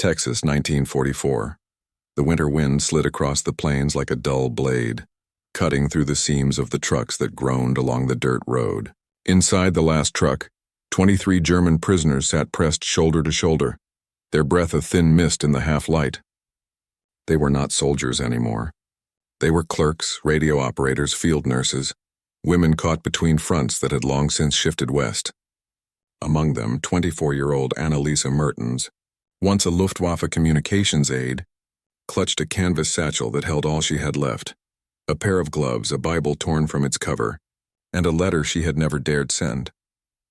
Texas, 1944. The winter wind slid across the plains like a dull blade, cutting through the seams of the trucks that groaned along the dirt road. Inside the last truck, 23 German prisoners sat pressed shoulder to shoulder, their breath a thin mist in the half-light. They were not soldiers anymore. They were clerks, radio operators, field nurses, women caught between fronts that had long since shifted west. Among them, 24-year-old Anneliese Mertens, once a Luftwaffe communications aide, clutched a canvas satchel that held all she had left, a pair of gloves, a Bible torn from its cover, and a letter she had never dared send.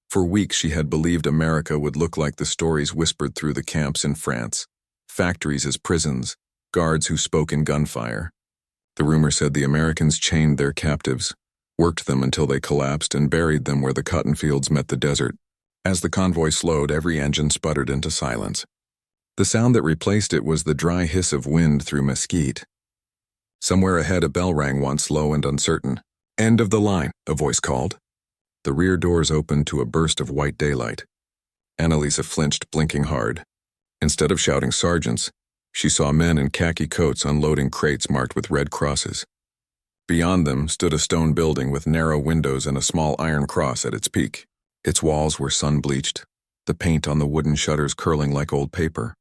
For weeks she had believed America would look like the stories whispered through the camps in France, factories as prisons, guards who spoke in gunfire. The rumor said the Americans chained their captives, worked them until they collapsed, and buried them where the cotton fields met the desert. As the convoy slowed, every engine sputtered into silence. The sound that replaced it was the dry hiss of wind through mesquite. Somewhere ahead a bell rang once, low and uncertain. "End of the line," a voice called. The rear doors opened to a burst of white daylight. Anneliese flinched, blinking hard. Instead of shouting sergeants, she saw men in khaki coats unloading crates marked with red crosses. Beyond them stood a stone building with narrow windows and a small iron cross at its peak. Its walls were sun-bleached, the paint on the wooden shutters curling like old paper.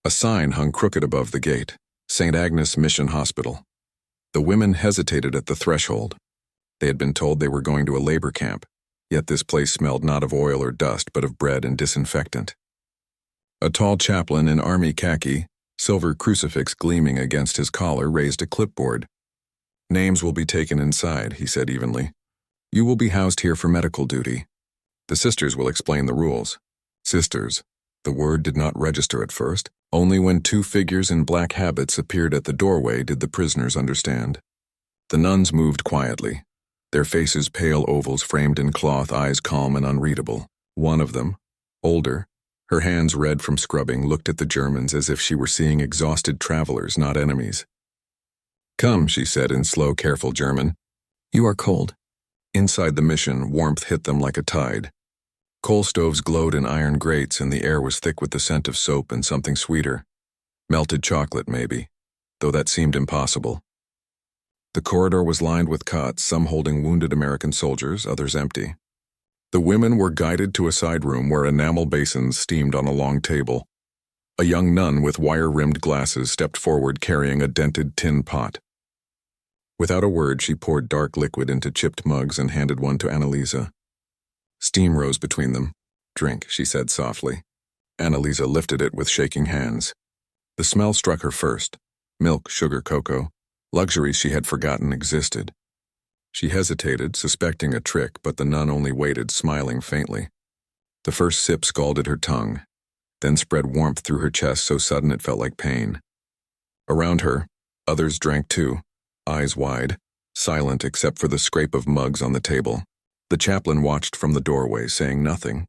A sign hung crooked above the gate, St. Agnes Mission Hospital. The women hesitated at the threshold. They had been told they were going to a labor camp, yet this place smelled not of oil or dust but of bread and disinfectant. A tall chaplain in army khaki, silver crucifix gleaming against his collar, raised a clipboard. "Names will be taken inside," he said evenly. "You will be housed here for medical duty. The sisters will explain the rules." Sisters. The word did not register at first. Only when two figures in black habits appeared at the doorway did the prisoners understand. The nuns moved quietly, their faces pale ovals framed in cloth, eyes calm and unreadable. One of them, older, her hands red from scrubbing, looked at the Germans as if she were seeing exhausted travelers, not enemies. "Come," she said in slow, careful German. "You are cold." Inside the mission, warmth hit them like a tide. Coal stoves glowed in iron grates, and the air was thick with the scent of soap and something sweeter. Melted chocolate, maybe, though that seemed impossible. The corridor was lined with cots, some holding wounded American soldiers, others empty. The women were guided to a side room where enamel basins steamed on a long table. A young nun with wire-rimmed glasses stepped forward carrying a dented tin pot. Without a word, she poured dark liquid into chipped mugs and handed one to Anneliese. Steam rose between them. "Drink," she said softly. Anneliese lifted it with shaking hands. The smell struck her first. Milk, sugar, cocoa, luxuries she had forgotten existed. She hesitated, suspecting a trick, but the nun only waited, smiling faintly. The first sip scalded her tongue, then spread warmth through her chest so sudden it felt like pain. Around her, others drank too, eyes wide, silent except for the scrape of mugs on the table. The chaplain watched from the doorway, saying nothing.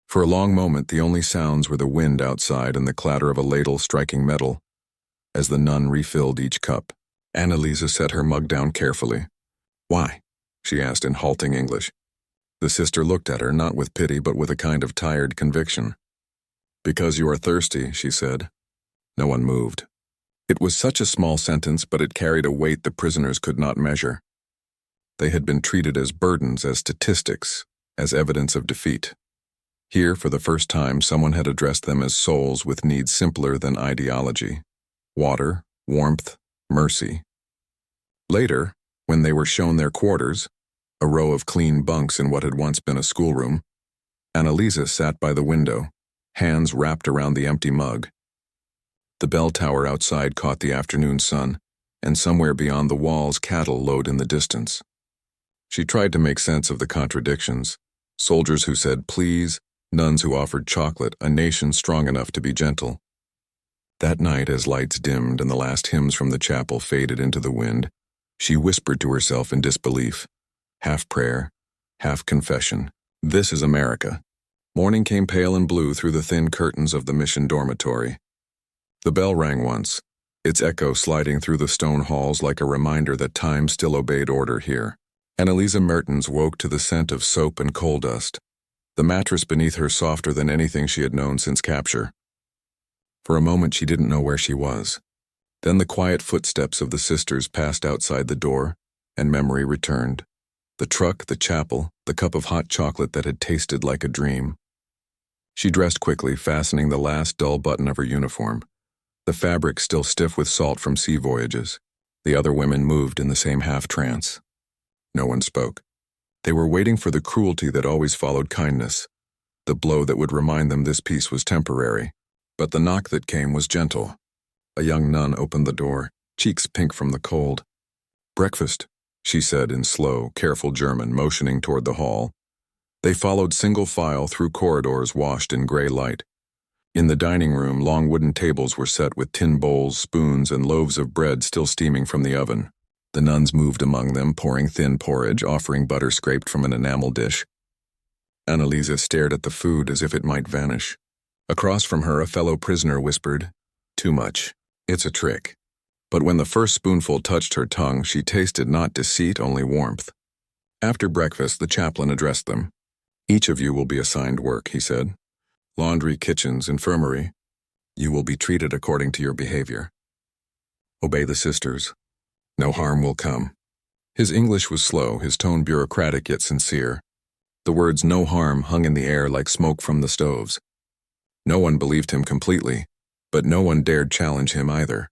For a long moment, the only sounds were the wind outside and the clatter of a ladle striking metal. As the nun refilled each cup, Anneliese set her mug down carefully. "Why?" she asked in halting English. The sister looked at her, not with pity but with a kind of tired conviction. "Because you are thirsty," she said. No one moved. It was such a small sentence, but it carried a weight the prisoners could not measure. They had been treated as burdens, as statistics, as evidence of defeat. Here, for the first time, someone had addressed them as souls with needs simpler than ideology. Water, warmth, mercy. Later, when they were shown their quarters, a row of clean bunks in what had once been a schoolroom, Anneliese sat by the window, hands wrapped around the empty mug. The bell tower outside caught the afternoon sun, and somewhere beyond the walls cattle lowed in the distance. She tried to make sense of the contradictions. Soldiers who said please, nuns who offered chocolate, a nation strong enough to be gentle. That night, as lights dimmed and the last hymns from the chapel faded into the wind, she whispered to herself in disbelief, half prayer, half confession, "This is America." Morning came pale and blue through the thin curtains of the mission dormitory. The bell rang once, its echo sliding through the stone halls like a reminder that time still obeyed order here. Anneliese Mertens woke to the scent of soap and coal dust, the mattress beneath her softer than anything she had known since capture. For a moment she didn't know where she was. Then the quiet footsteps of the sisters passed outside the door, and memory returned. The truck, the chapel, the cup of hot chocolate that had tasted like a dream. She dressed quickly, fastening the last dull button of her uniform, the fabric still stiff with salt from sea voyages. The other women moved in the same half-trance. No one spoke. They were waiting for the cruelty that always followed kindness, the blow that would remind them this peace was temporary. But the knock that came was gentle. A young nun opened the door, cheeks pink from the cold. "Breakfast," she said in slow, careful German, motioning toward the hall. They followed single file through corridors washed in gray light. In the dining room, long wooden tables were set with tin bowls, spoons, and loaves of bread still steaming from the oven. The nuns moved among them, pouring thin porridge, offering butter scraped from an enamel dish. Anneliese stared at the food as if it might vanish. Across from her, a fellow prisoner whispered, "Too much. It's a trick." But when the first spoonful touched her tongue, she tasted not deceit, only warmth. After breakfast, the chaplain addressed them. "Each of you will be assigned work," he said. "Laundry, kitchens, infirmary. You will be treated according to your behavior. Obey the sisters. No harm will come." His English was slow, his tone bureaucratic yet sincere. The words "no harm" hung in the air like smoke from the stoves. No one believed him completely, but no one dared challenge him either.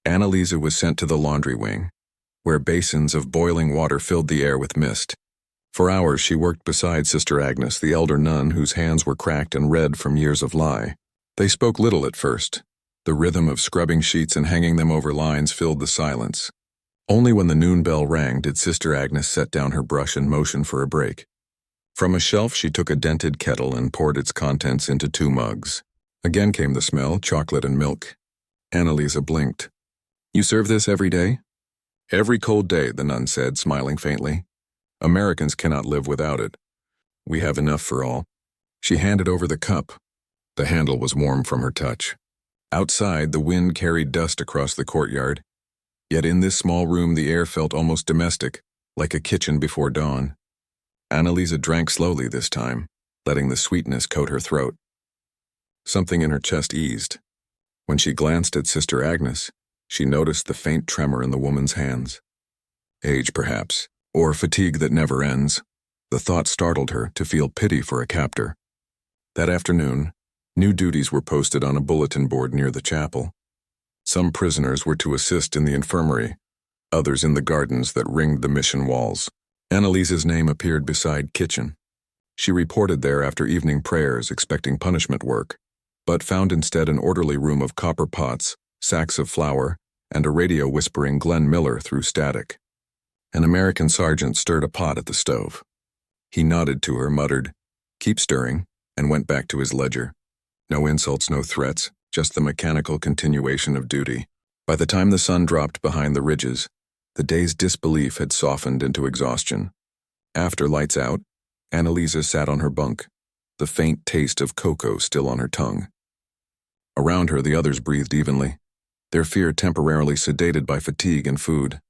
Anneliese was sent to the laundry wing, where basins of boiling water filled the air with mist. For hours she worked beside Sister Agnes, the elder nun whose hands were cracked and red from years of lie. They spoke little at first. The rhythm of scrubbing sheets and hanging them over lines filled the silence. Only when the noon bell rang did Sister Agnes set down her brush and motion for a break. From a shelf she took a dented kettle and poured its contents into 2 mugs. Again came the smell, chocolate and milk. Anneliese blinked. "You serve this every day?" "Every cold day," the nun said, smiling faintly. "Americans cannot live without it. We have enough for all." She handed over the cup. The handle was warm from her touch. Outside, the wind carried dust across the courtyard. Yet in this small room the air felt almost domestic, like a kitchen before dawn. Anneliese drank slowly this time, letting the sweetness coat her throat. Something in her chest eased. When she glanced at Sister Agnes, she noticed the faint tremor in the woman's hands. Age, perhaps, or fatigue that never ends. The thought startled her to feel pity for a captor. That afternoon, new duties were posted on a bulletin board near the chapel. Some prisoners were to assist in the infirmary, others in the gardens that ringed the mission walls. Anneliese's name appeared beside kitchen. She reported there after evening prayers, expecting punishment work, but found instead an orderly room of copper pots, sacks of flour, and a radio whispering Glenn Miller through static. An American sergeant stirred a pot at the stove. He nodded to her, muttered, "Keep stirring," and went back to his ledger. No insults, no threats, just the mechanical continuation of duty. By the time the sun dropped behind the ridges, the day's disbelief had softened into exhaustion. After lights out, Anneliese sat on her bunk, the faint taste of cocoa still on her tongue. Around her, the others breathed evenly, their fear temporarily sedated by fatigue and food.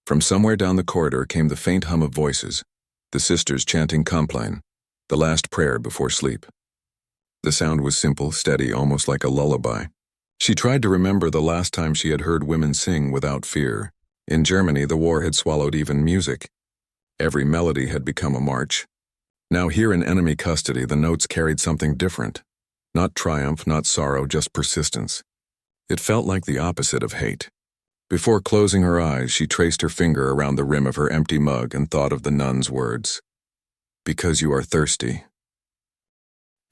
From somewhere down the corridor came the faint hum of voices, the sisters chanting Compline, the last prayer before sleep. The sound was simple, steady, almost like a lullaby. She tried to remember the last time she had heard women sing without fear. In Germany, the war had swallowed even music. Every melody had become a march. Now here in enemy custody, the notes carried something different. Not triumph, not sorrow, just persistence. It felt like the opposite of hate. Before closing her eyes, she traced her finger around the rim of her empty mug and thought of the nun's words. "Because you are thirsty."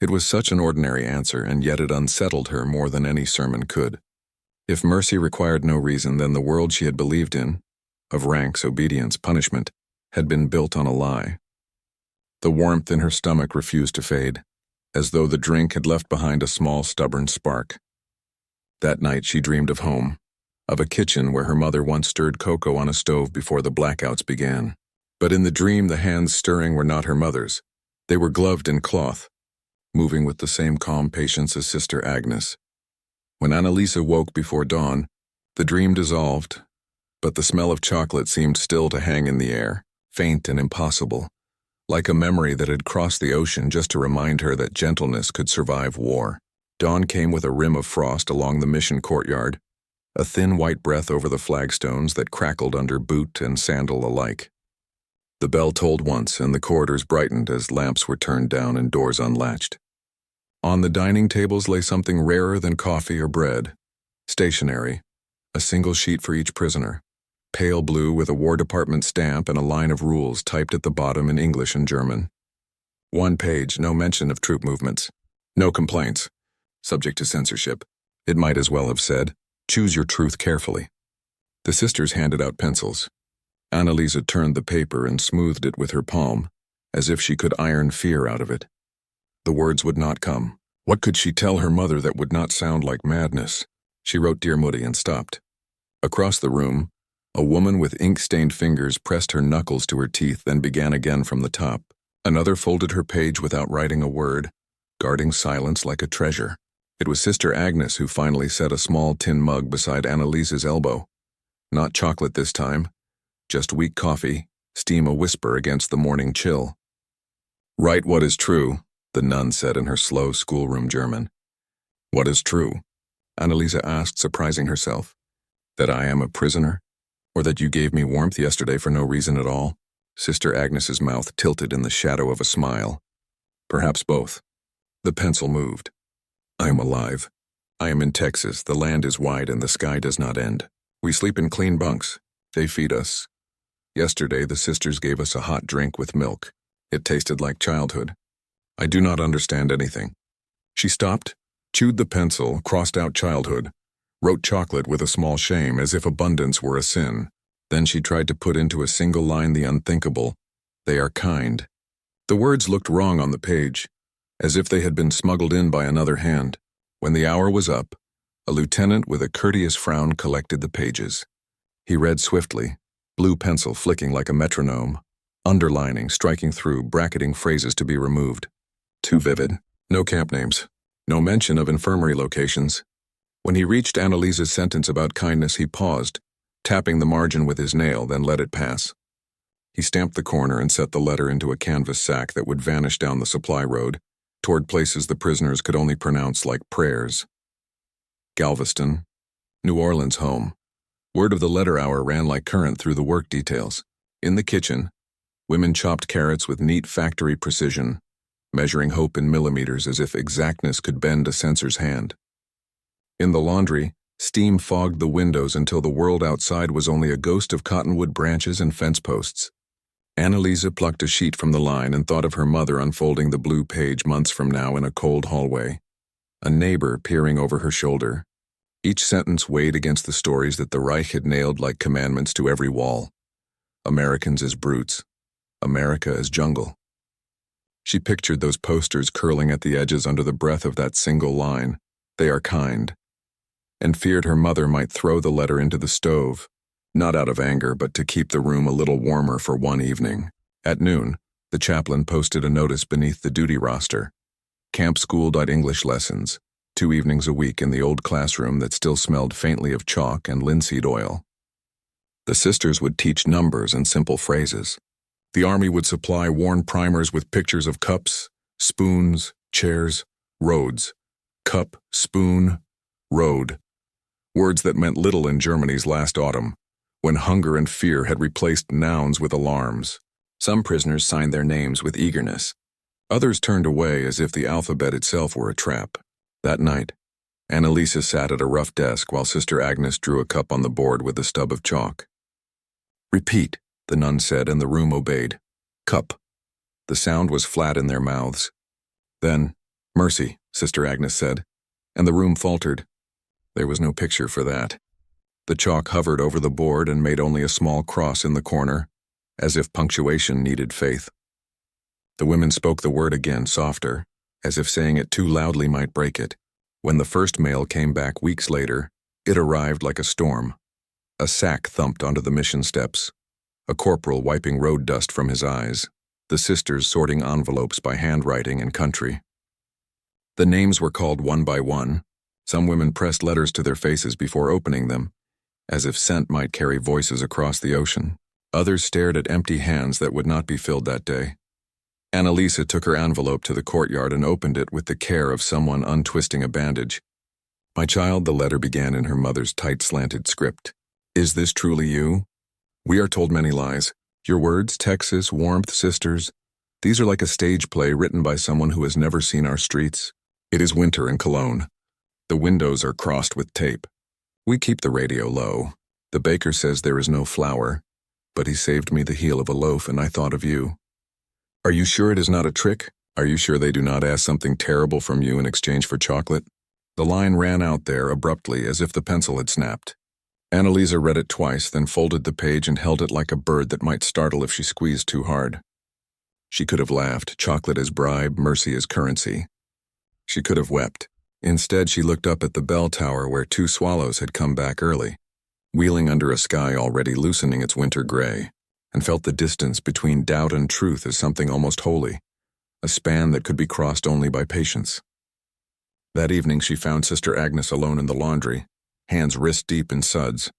It was such an ordinary answer, and yet it unsettled her more than any sermon could. If mercy required no reason, then the world she had believed in, of ranks, obedience, punishment, had been built on a lie. The warmth in her stomach refused to fade, as though the drink had left behind a small, stubborn spark. That night she dreamed of home, of a kitchen where her mother once stirred cocoa on a stove before the blackouts began. But in the dream, the hands stirring were not her mother's. They were gloved in cloth, moving with the same calm patience as Sister Agnes. When Anneliese woke before dawn, the dream dissolved, but the smell of chocolate seemed still to hang in the air, faint and impossible, like a memory that had crossed the ocean just to remind her that gentleness could survive war. Dawn came with a rim of frost along the mission courtyard, a thin white breath over the flagstones that crackled under boot and sandal alike. The bell tolled once, and the corridors brightened as lamps were turned down and doors unlatched. On the dining tables lay something rarer than coffee or bread. Stationery, a single sheet for each prisoner, pale blue with a War Department stamp and a line of rules typed at the bottom in English and German. One page, no mention of troop movements. No complaints. Subject to censorship. It might as well have said, "Choose your truth carefully." The sisters handed out pencils. Anneliese turned the paper and smoothed it with her palm, as if she could iron fear out of it. The words would not come. What could she tell her mother that would not sound like madness? She wrote "Dear Moody" and stopped. Across the room, a woman with ink-stained fingers pressed her knuckles to her teeth, then began again from the top. Another folded her page without writing a word, guarding silence like a treasure. It was Sister Agnes who finally set a small tin mug beside Anneliese's elbow. Not chocolate this time, just weak coffee, steam a whisper against the morning chill. "Write what is true," the nun said in her slow schoolroom German. "What is true?" Anneliese asked, surprising herself. "That I am a prisoner? Or that you gave me warmth yesterday for no reason at all?" Sister Agnes's mouth tilted in the shadow of a smile. "Perhaps both." The pencil moved. "I am alive. I am in Texas. The land is wide and the sky does not end. We sleep in clean bunks. They feed us. Yesterday the sisters gave us a hot drink with milk. It tasted like childhood. I do not understand anything." She stopped, chewed the pencil, crossed out childhood, wrote chocolate with a small shame as if abundance were a sin. Then she tried to put into a single line the unthinkable. "They are kind." The words looked wrong on the page, as if they had been smuggled in by another hand. When the hour was up, a lieutenant with a courteous frown collected the pages. He read swiftly, blue pencil flicking like a metronome, underlining, striking through, bracketing phrases to be removed. Too vivid. No camp names. No mention of infirmary locations. When he reached Anneliese's sentence about kindness, he paused, tapping the margin with his nail, then let it pass. He stamped the corner and set the letter into a canvas sack that would vanish down the supply road, toward places the prisoners could only pronounce like prayers. Galveston, New Orleans home. Word of the letter hour ran like current through the work details. In the kitchen, women chopped carrots with neat factory precision, measuring hope in millimeters as if exactness could bend a censor's hand. In the laundry, steam fogged the windows until the world outside was only a ghost of cottonwood branches and fence posts. Anneliese plucked a sheet from the line and thought of her mother unfolding the blue page months from now in a cold hallway, a neighbor peering over her shoulder. Each sentence weighed against the stories that the Reich had nailed like commandments to every wall. Americans as brutes. America as jungle. She pictured those posters curling at the edges under the breath of that single line, "They are kind," and feared her mother might throw the letter into the stove, not out of anger but to keep the room a little warmer for one evening. At noon, the chaplain posted a notice beneath the duty roster. Camp School English lessons, 2 evenings a week in the old classroom that still smelled faintly of chalk and linseed oil. The sisters would teach numbers and simple phrases. The Army would supply worn primers with pictures of cups, spoons, chairs, roads. Cup, spoon, road. Words that meant little in Germany's last autumn, when hunger and fear had replaced nouns with alarms. Some prisoners signed their names with eagerness. Others turned away as if the alphabet itself were a trap. That night, Anneliese sat at a rough desk while Sister Agnes drew a cup on the board with a stub of chalk. "Repeat," the nun said, and the room obeyed. "Cup." The sound was flat in their mouths. Then, "Mercy," Sister Agnes said, and the room faltered. There was no picture for that. The chalk hovered over the board and made only a small cross in the corner, as if punctuation needed faith. The women spoke the word again, softer, as if saying it too loudly might break it. When the first mail came back weeks later, it arrived like a storm. A sack thumped onto the mission steps, a corporal wiping road dust from his eyes, the sisters sorting envelopes by handwriting and country. The names were called one by one. Some women pressed letters to their faces before opening them, as if scent might carry voices across the ocean. Others stared at empty hands that would not be filled that day. Anneliese took her envelope to the courtyard and opened it with the care of someone untwisting a bandage. "My child," the letter began in her mother's tight slanted script. "Is this truly you? We are told many lies. Your words, Texas, warmth, sisters, these are like a stage play written by someone who has never seen our streets. It is winter in Cologne. The windows are crossed with tape. We keep the radio low. The baker says there is no flour, but he saved me the heel of a loaf and I thought of you. Are you sure it is not a trick? Are you sure they do not ask something terrible from you in exchange for chocolate?" The line ran out there abruptly as if the pencil had snapped. Anneliese read it twice, then folded the page and held it like a bird that might startle if she squeezed too hard. She could have laughed, chocolate as bribe, mercy as currency. She could have wept. Instead, she looked up at the bell tower where 2 swallows had come back early, wheeling under a sky already loosening its winter gray, and felt the distance between doubt and truth as something almost holy, a span that could be crossed only by patience. That evening she found Sister Agnes alone in the laundry, hands wrist-deep in suds.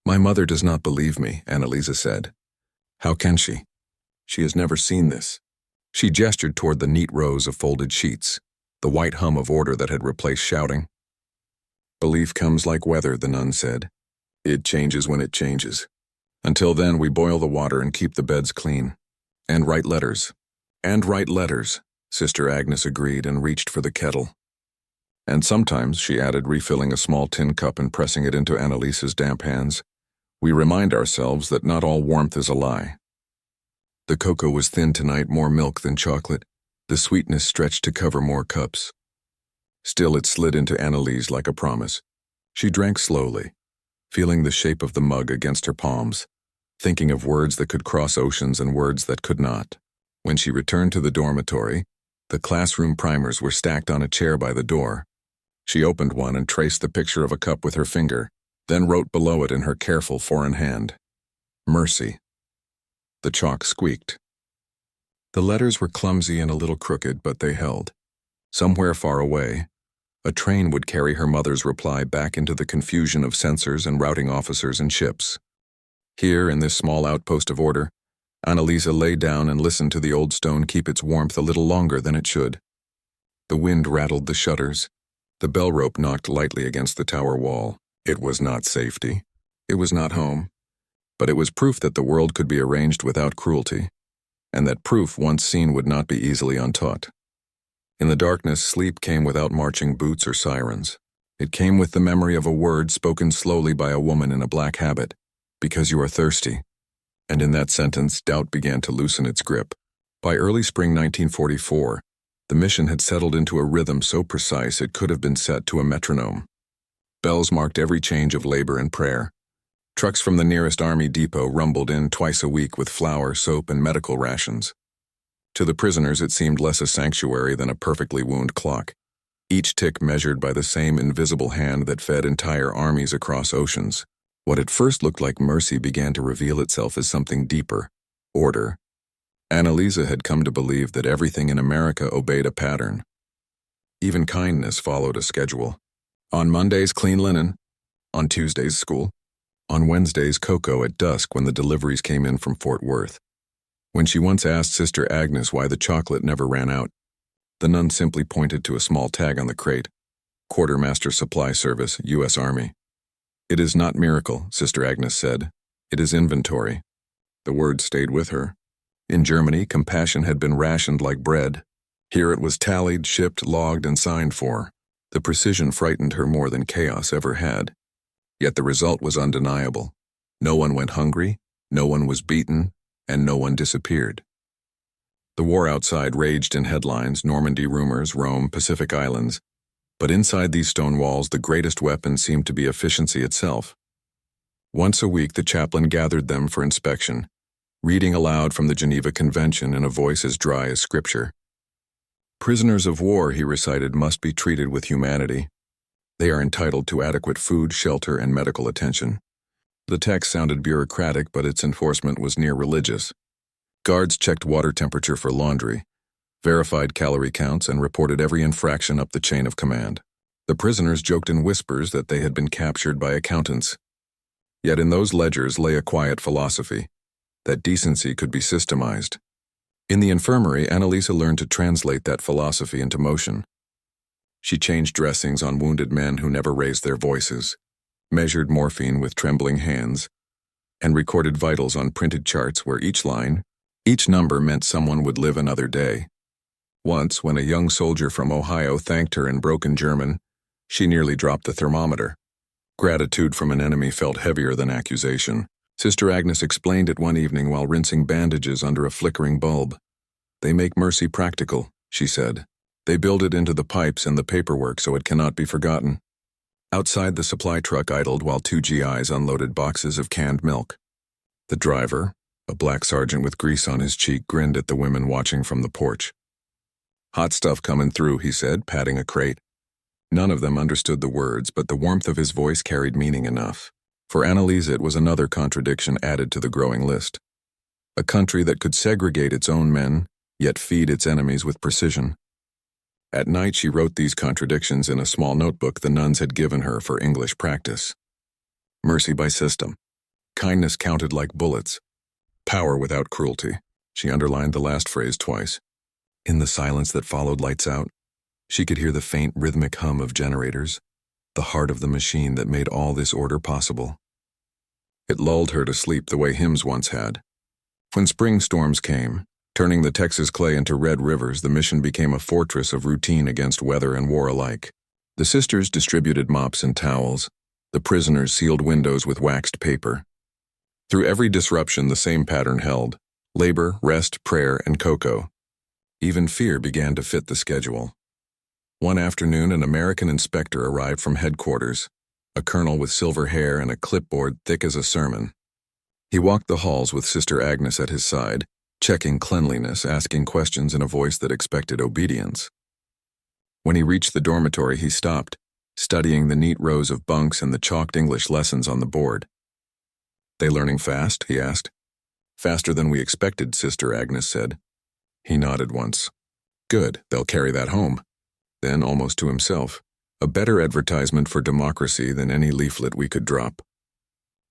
"My mother does not believe me," Anneliese said. "How can she? She has never seen this." She gestured toward the neat rows of folded sheets, the white hum of order that had replaced shouting. "Belief comes like weather," the nun said. "It changes when it changes. Until then, we boil the water and keep the beds clean. And write letters." "And write letters," Sister Agnes agreed and reached for the kettle. "And sometimes," she added, refilling a small tin cup and pressing it into Anneliese's damp hands, "we remind ourselves that not all warmth is a lie." The cocoa was thin tonight, more milk than chocolate. The sweetness stretched to cover more cups. Still, it slid into Anneliese like a promise. She drank slowly, feeling the shape of the mug against her palms, thinking of words that could cross oceans and words that could not. When she returned to the dormitory, the classroom primers were stacked on a chair by the door. She opened one and traced the picture of a cup with her finger, then wrote below it in her careful foreign hand, "Mercy." The chalk squeaked. The letters were clumsy and a little crooked, but they held. Somewhere far away, a train would carry her mother's reply back into the confusion of censors and routing officers and ships. Here, in this small outpost of order, Anneliese lay down and listened to the old stone keep its warmth a little longer than it should. The wind rattled the shutters. The bell rope knocked lightly against the tower wall. It was not safety. It was not home. But it was proof that the world could be arranged without cruelty, and that proof once seen would not be easily untaught. In the darkness, sleep came without marching boots or sirens. It came with the memory of a word spoken slowly by a woman in a black habit, "Because you are thirsty." And in that sentence, doubt began to loosen its grip. By early spring 1944, the mission had settled into a rhythm so precise it could have been set to a metronome. Bells marked every change of labor and prayer. Trucks from the nearest army depot rumbled in twice a week with flour, soap, and medical rations. To the prisoners, it seemed less a sanctuary than a perfectly wound clock, each tick measured by the same invisible hand that fed entire armies across oceans. What at first looked like mercy began to reveal itself as something deeper, order. Anneliese had come to believe that everything in America obeyed a pattern. Even kindness followed a schedule. On Mondays, clean linen. On Tuesdays, school. On Wednesdays, cocoa at dusk when the deliveries came in from Fort Worth. When she once asked Sister Agnes why the chocolate never ran out, the nun simply pointed to a small tag on the crate, Quartermaster Supply Service, U.S. Army. "It is not miracle," Sister Agnes said. "It is inventory." The word stayed with her. In Germany, compassion had been rationed like bread. Here it was tallied, shipped, logged, and signed for. The precision frightened her more than chaos ever had. Yet the result was undeniable. No one went hungry, no one was beaten, and no one disappeared. The war outside raged in headlines, Normandy rumors, Rome, Pacific Islands. But inside these stone walls, the greatest weapon seemed to be efficiency itself. Once a week, the chaplain gathered them for inspection, reading aloud from the Geneva Convention in a voice as dry as scripture. "Prisoners of war," he recited, "must be treated with humanity. They are entitled to adequate food, shelter, and medical attention." The text sounded bureaucratic, but its enforcement was near religious. Guards checked water temperature for laundry, verified calorie counts, and reported every infraction up the chain of command. The prisoners joked in whispers that they had been captured by accountants. Yet in those ledgers lay a quiet philosophy, that decency could be systemized. In the infirmary, Anneliese learned to translate that philosophy into motion. She changed dressings on wounded men who never raised their voices, measured morphine with trembling hands, and recorded vitals on printed charts where each line, each number meant someone would live another day. Once, when a young soldier from Ohio thanked her in broken German, she nearly dropped the thermometer. Gratitude from an enemy felt heavier than accusation. Sister Agnes explained it one evening while rinsing bandages under a flickering bulb. "They make mercy practical," she said. "They build it into the pipes and the paperwork so it cannot be forgotten." Outside, the supply truck idled while two GIs unloaded boxes of canned milk. The driver, a black sergeant with grease on his cheek, grinned at the women watching from the porch. "Hot stuff coming through," he said, patting a crate. None of them understood the words, but the warmth of his voice carried meaning enough. For Anneliese, it was another contradiction added to the growing list. A country that could segregate its own men, yet feed its enemies with precision. At night, she wrote these contradictions in a small notebook the nuns had given her for English practice. Mercy by system. Kindness counted like bullets. Power without cruelty. She underlined the last phrase twice. In the silence that followed lights out, she could hear the faint rhythmic hum of generators, the heart of the machine that made all this order possible. It lulled her to sleep the way hymns once had. When spring storms came, turning the Texas clay into red rivers, the mission became a fortress of routine against weather and war alike. The sisters distributed mops and towels. The prisoners sealed windows with waxed paper. Through every disruption, the same pattern held: labor, rest, prayer, and cocoa. Even fear began to fit the schedule. One afternoon, an American inspector arrived from headquarters, a colonel with silver hair and a clipboard thick as a sermon. He walked the halls with Sister Agnes at his side, checking cleanliness, asking questions in a voice that expected obedience. When he reached the dormitory, he stopped, studying the neat rows of bunks and the chalked English lessons on the board. "They learning fast?" he asked. "Faster than we expected," Sister Agnes said. He nodded once. "Good, they'll carry that home." Then, almost to himself, "A better advertisement for democracy than any leaflet we could drop."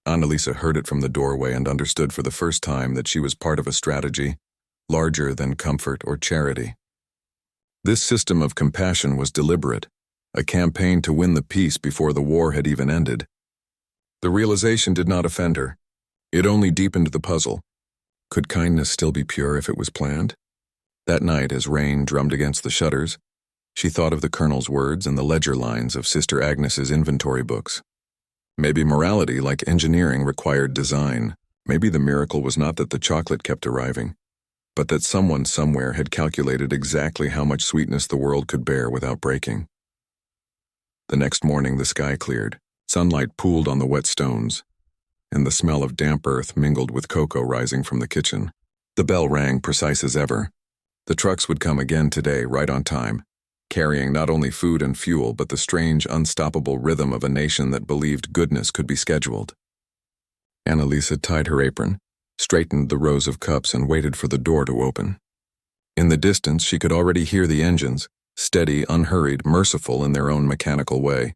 Anneliese heard it from the doorway and understood for the first time that she was part of a strategy larger than comfort or charity. This system of compassion was deliberate, a campaign to win the peace before the war had even ended. The realization did not offend her. It only deepened the puzzle. Could kindness still be pure if it was planned? That night, as rain drummed against the shutters, she thought of the colonel's words and the ledger lines of Sister Agnes's inventory books. Maybe morality, like engineering, required design. Maybe the miracle was not that the chocolate kept arriving, but that someone somewhere had calculated exactly how much sweetness the world could bear without breaking. The next morning, the sky cleared. Sunlight pooled on the wet stones, and the smell of damp earth mingled with cocoa rising from the kitchen. The bell rang, precise as ever. The trucks would come again today, right on time, carrying not only food and fuel, but the strange, unstoppable rhythm of a nation that believed goodness could be scheduled. Anneliese tied her apron, straightened the rows of cups, and waited for the door to open. In the distance, she could already hear the engines, steady, unhurried, merciful in their own mechanical way.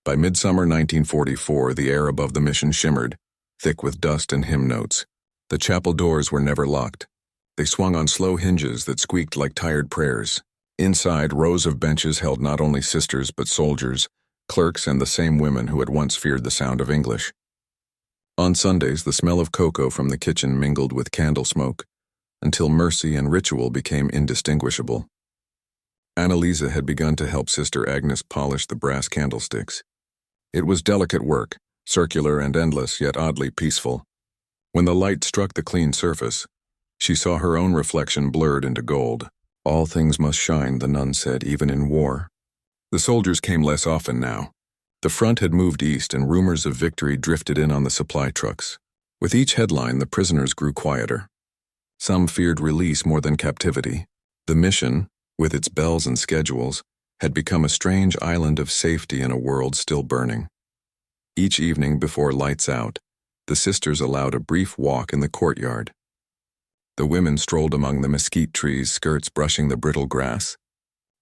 By midsummer 1944, the air above the mission shimmered, thick with dust and hymn notes. The chapel doors were never locked. They swung on slow hinges that squeaked like tired prayers. Inside, rows of benches held not only sisters but soldiers, clerks, and the same women who had once feared the sound of English. On Sundays, the smell of cocoa from the kitchen mingled with candle smoke, until mercy and ritual became indistinguishable. Anneliese had begun to help Sister Agnes polish the brass candlesticks. It was delicate work, circular and endless, yet oddly peaceful. When the light struck the clean surface, she saw her own reflection blurred into gold. All things must shine, the nun said, even in war. The soldiers came less often now. The front had moved east, and rumors of victory drifted in on the supply trucks. With each headline, the prisoners grew quieter. Some feared release more than captivity. The mission, with its bells and schedules, had become a strange island of safety in a world still burning. Each evening before lights out, the sisters allowed a brief walk in the courtyard. The women strolled among the mesquite trees, skirts brushing the brittle grass.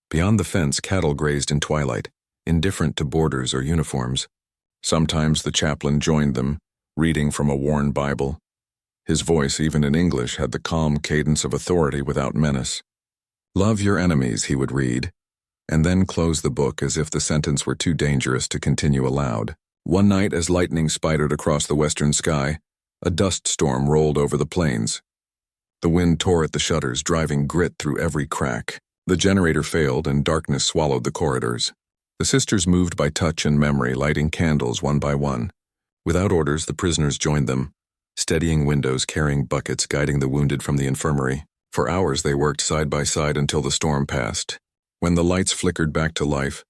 Beyond the fence, cattle grazed in twilight, indifferent to borders or uniforms. Sometimes the chaplain joined them, reading from a worn Bible. His voice, even in English, had the calm cadence of authority without menace. "Love your enemies," he would read, and then close the book as if the sentence were too dangerous to continue aloud. One night, as lightning spidered across the western sky, a dust storm rolled over the plains. The wind tore at the shutters, driving grit through every crack. The generator failed, and darkness swallowed the corridors. The sisters moved by touch and memory, lighting candles one by one. Without orders, the prisoners joined them, steadying windows, carrying buckets, guiding the wounded from the infirmary. For hours they worked side by side until the storm passed. When the lights flickered back to life,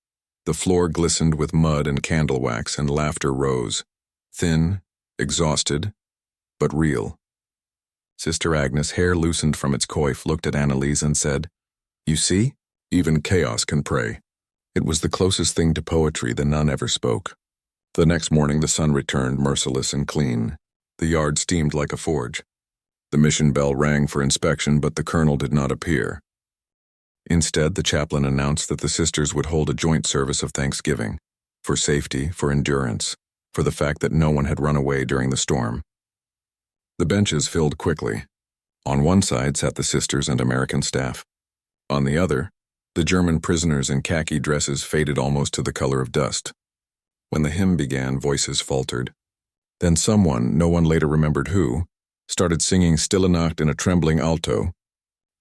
the floor glistened with mud and candle wax, and laughter rose. Thin, exhausted, but real. Sister Agnes, hair loosened from its coif, looked at Anneliese and said, "You see? Even chaos can pray." It was the closest thing to poetry the nun ever spoke. The next morning the sun returned, merciless and clean. The yard steamed like a forge. The mission bell rang for inspection, but the colonel did not appear. Instead, the chaplain announced that the sisters would hold a joint service of thanksgiving, for safety, for endurance, for the fact that no one had run away during the storm. The benches filled quickly. On one side sat the sisters and American staff. On the other, the German prisoners in khaki dresses faded almost to the color of dust. When the hymn began, voices faltered. Then someone, no one later remembered who, started singing Stille Nacht in a trembling alto.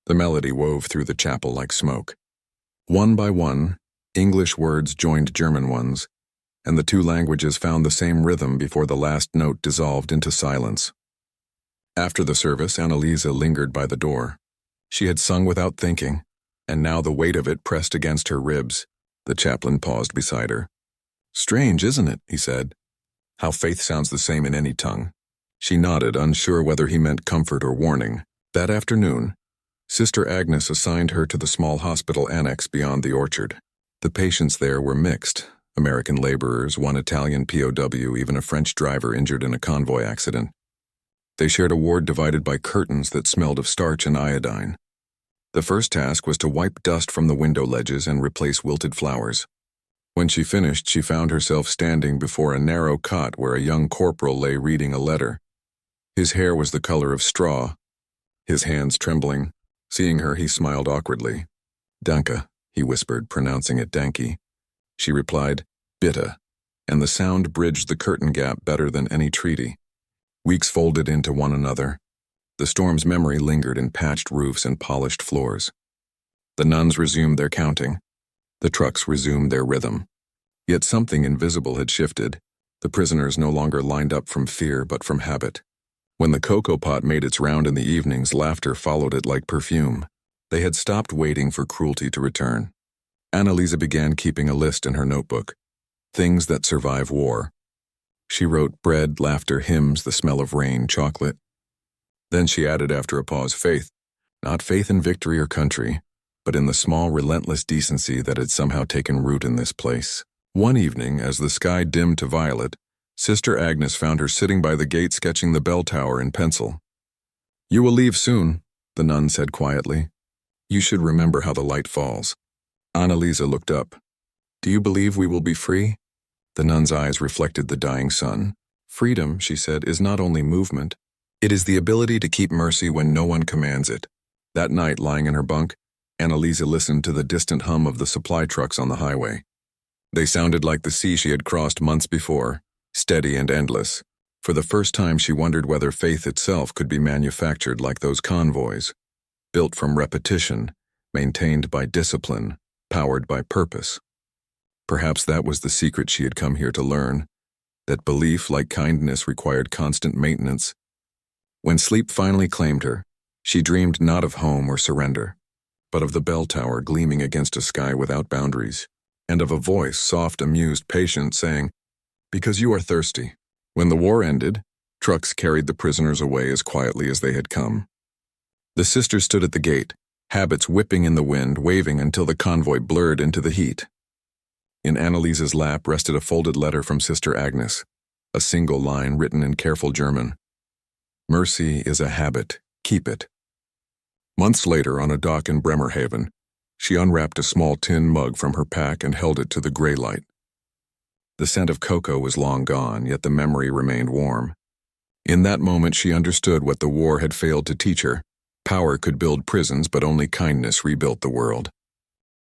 The melody wove through the chapel like smoke. One by one, English words joined German ones, and the two languages found the same rhythm before the last note dissolved into silence. After the service, Anneliese lingered by the door. She had sung without thinking, and now the weight of it pressed against her ribs. The chaplain paused beside her. "Strange, isn't it?" he said. "How faith sounds the same in any tongue." She nodded, unsure whether he meant comfort or warning. That afternoon, Sister Agnes assigned her to the small hospital annex beyond the orchard. The patients there were mixed: American laborers, one Italian POW, even a French driver injured in a convoy accident. They shared a ward divided by curtains that smelled of starch and iodine. The first task was to wipe dust from the window ledges and replace wilted flowers. When she finished, she found herself standing before a narrow cot where a young corporal lay reading a letter. His hair was the color of straw, his hands trembling. Seeing her, he smiled awkwardly. "Danke," he whispered, pronouncing it Danke. She replied, "Bitte," and the sound bridged the curtain gap better than any treaty. Weeks folded into one another. The storm's memory lingered in patched roofs and polished floors. The nuns resumed their counting. The trucks resumed their rhythm. Yet something invisible had shifted. The prisoners no longer lined up from fear but from habit. When the cocoa pot made its round in the evenings, laughter followed it like perfume. They had stopped waiting for cruelty to return. Anneliese began keeping a list in her notebook. Things that survive war. She wrote bread, laughter, hymns, the smell of rain, chocolate. Then she added after a pause, faith. Not faith in victory or country, but in the small, relentless decency that had somehow taken root in this place. One evening, as the sky dimmed to violet, Sister Agnes found her sitting by the gate sketching the bell tower in pencil. "You will leave soon," the nun said quietly. "You should remember how the light falls." Anneliese looked up. "Do you believe we will be free?" The nun's eyes reflected the dying sun. "Freedom," she said, "is not only movement. It is the ability to keep mercy when no one commands it." That night, lying in her bunk, Anneliese listened to the distant hum of the supply trucks on the highway. They sounded like the sea she had crossed months before, steady and endless. For the first time she wondered whether faith itself could be manufactured like those convoys, built from repetition, maintained by discipline, powered by purpose. Perhaps that was the secret she had come here to learn, that belief, like kindness, required constant maintenance. When sleep finally claimed her, she dreamed not of home or surrender, but of the bell tower gleaming against a sky without boundaries, and of a voice, soft, amused, patient, saying, "Because you are thirsty." When the war ended, trucks carried the prisoners away as quietly as they had come. The sisters stood at the gate, habits whipping in the wind, waving until the convoy blurred into the heat. In Anneliese's lap rested a folded letter from Sister Agnes, a single line written in careful German. "Mercy is a habit, keep it." Months later, on a dock in Bremerhaven, she unwrapped a small tin mug from her pack and held it to the gray light. The scent of cocoa was long gone, yet the memory remained warm. In that moment she understood what the war had failed to teach her. Power could build prisons, but only kindness rebuilt the world.